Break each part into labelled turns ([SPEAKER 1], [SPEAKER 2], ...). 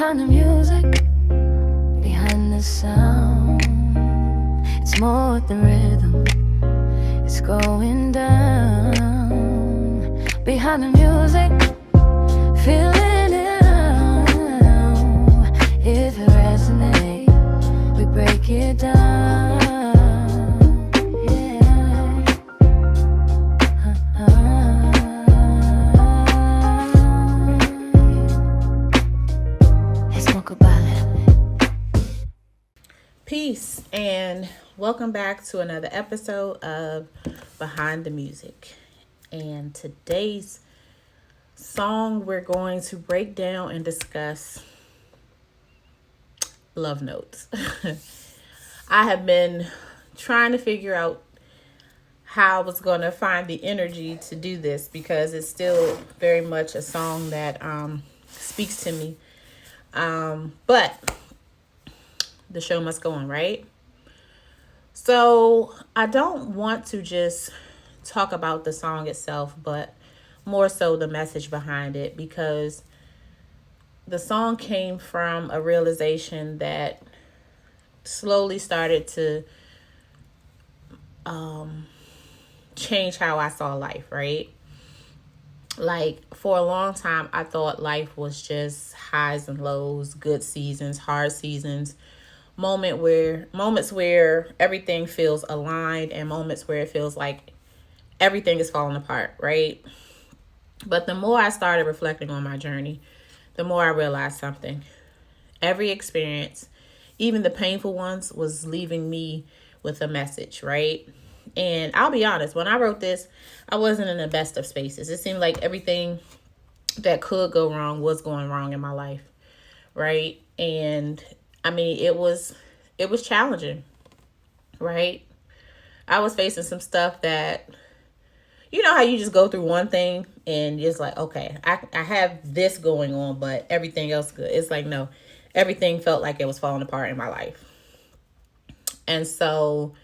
[SPEAKER 1] behind the music, behind the sound. It's more with the rhythm, it's going down. Behind the music, feeling it out. If it resonates, we break it down. Yeah. Let's smoke about it.
[SPEAKER 2] Peace and welcome back to another episode of Behind the Music. And today's song we're going to break down and discuss love notes. I have been trying to figure out how I was going to find the energy to do this because it's still very much a song that speaks to me. But the show must go on, right? So I don't want to just talk about the song itself, but more so the message behind it, because the song came from a realization that slowly started to change how I saw life, right? Like, for a long time, I thought life was just highs and lows, good seasons, hard seasons, moments where everything feels aligned and moments where it feels like everything is falling apart, right? But the more I started reflecting on my journey, the more I realized something. Every experience, even the painful ones, was leaving me with a message, right? And I'll be honest, when I wrote this, I wasn't in the best of spaces. It seemed like everything that could go wrong was going wrong in my life, right? And I mean, it was challenging, right? I was facing some stuff that, you know how you just go through one thing and it's like, okay, I have this going on, but everything else good. It's like, no, everything felt like it was falling apart in my life. And so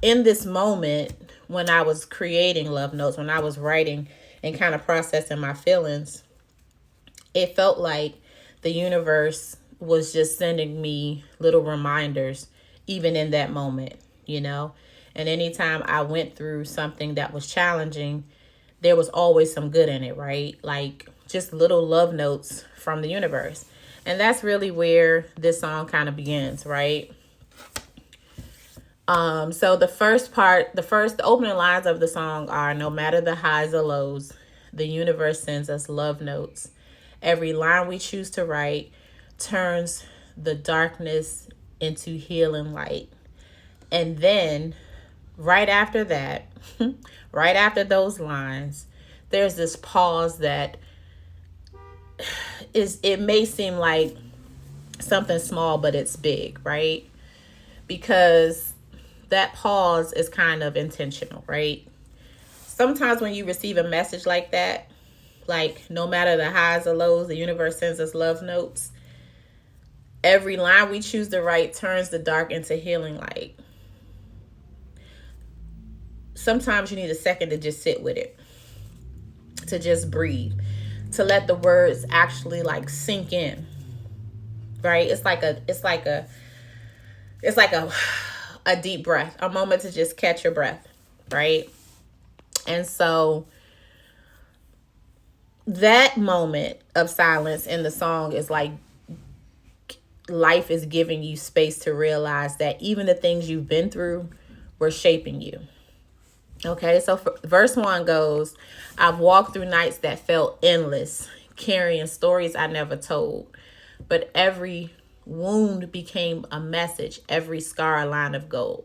[SPEAKER 2] in this moment, when I was creating love notes, when I was writing and kind of processing my feelings, it felt like the universe was just sending me little reminders, even in that moment, you know? And anytime I went through something that was challenging, there was always some good in it, right? Like just little love notes from the universe. And that's really where this song kind of begins, right? So the opening lines of the song are, no matter the highs or lows, the universe sends us love notes. Every line we choose to write turns the darkness into healing light. And then right after that, right after those lines, there's this pause that it may seem like something small, but it's big, right? Because that pause is kind of intentional, right? Sometimes when you receive a message like that, like no matter the highs or lows, the universe sends us love notes. Every line we choose to write turns the dark into healing light. Sometimes you need a second to just sit with it, to just breathe, to let the words actually like sink in, right? It's like a deep breath, a moment to just catch your breath, right? And so that moment of silence in the song is like life is giving you space to realize that even the things you've been through were shaping you. Okay, so verse 1 goes, I've walked through nights that felt endless, carrying stories I never told. But every wound became a message, every scar a line of gold.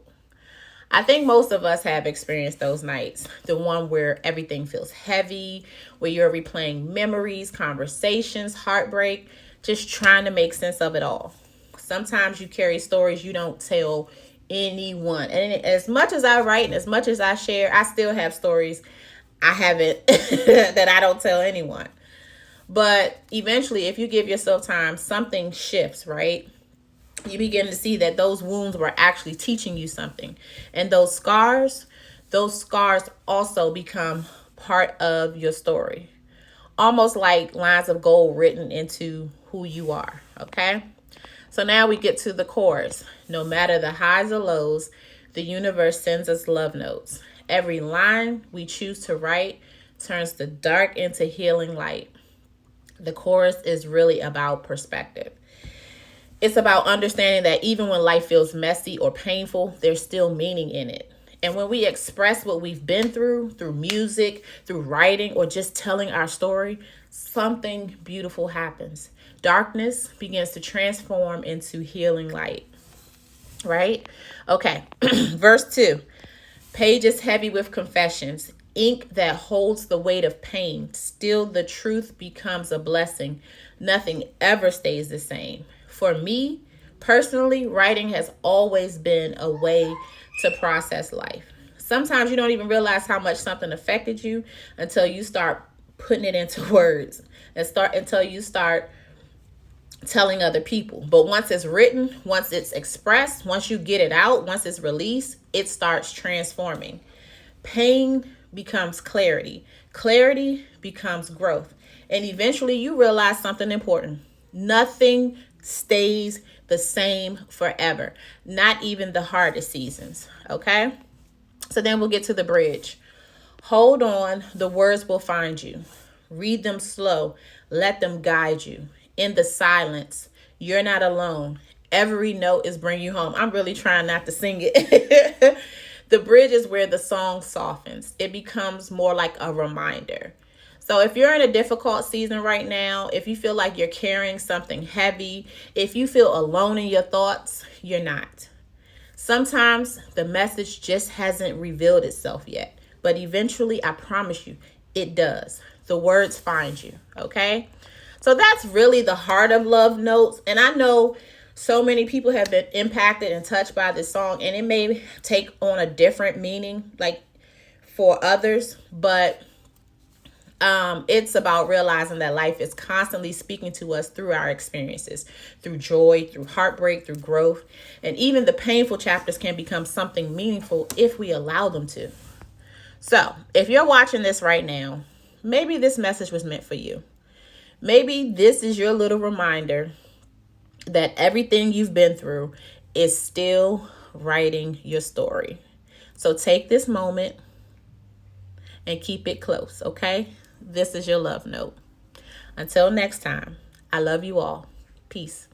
[SPEAKER 2] I think most of us have experienced those nights. The one where everything feels heavy, where you're replaying memories, conversations, heartbreak, just trying to make sense of it all. Sometimes you carry stories you don't tell anyone. And as much as I write and as much as I share, I still have stories I haven't that I don't tell anyone. But eventually, if you give yourself time, something shifts, right? You begin to see that those wounds were actually teaching you something. And those scars also become part of your story. almost like lines of gold written into who you are. Okay. So now we get to the chorus. No matter the highs or lows, the universe sends us love notes. Every line we choose to write turns the dark into healing light. The chorus is really about perspective. It's about understanding that even when life feels messy or painful, there's still meaning in it. And when we express what we've been through music, through writing, or just telling our story, something beautiful happens. Darkness begins to transform into healing light. Right? Okay. Verse 2. Page is heavy with confessions, ink that holds the weight of pain. Still, the truth becomes a blessing. Nothing ever stays the same. For me, personally, writing has always been a way to process life. Sometimes you don't even realize how much something affected you until you start putting it into words until you start telling other people. But once it's written, once it's expressed, once you get it out, once it's released, it starts transforming. Pain becomes clarity. Clarity becomes growth. And eventually you realize something important. Nothing stays the same forever. Not even the hardest seasons. Okay? So then we'll get to the bridge. Hold on, the words will find you. Read them slow. Let them guide you. In the silence, you're not alone. Every note is bringing you home. I'm really trying not to sing it. The bridge is where the song softens. It becomes more like a reminder. So if you're in a difficult season right now, if you feel like you're carrying something heavy, if you feel alone in your thoughts, you're not. Sometimes the message just hasn't revealed itself yet. But eventually, I promise you, it does. The words find you, okay? So that's really the heart of Love Notes. And I know so many people have been impacted and touched by this song, and it may take on a different meaning, like for others, but it's about realizing that life is constantly speaking to us through our experiences, through joy, through heartbreak, through growth, and even the painful chapters can become something meaningful if we allow them to. So if you're watching this right now, maybe this message was meant for you. Maybe this is your little reminder that everything you've been through is still writing your story. So take this moment and keep it close, okay? This is your love note. Until next time, I love you all. Peace.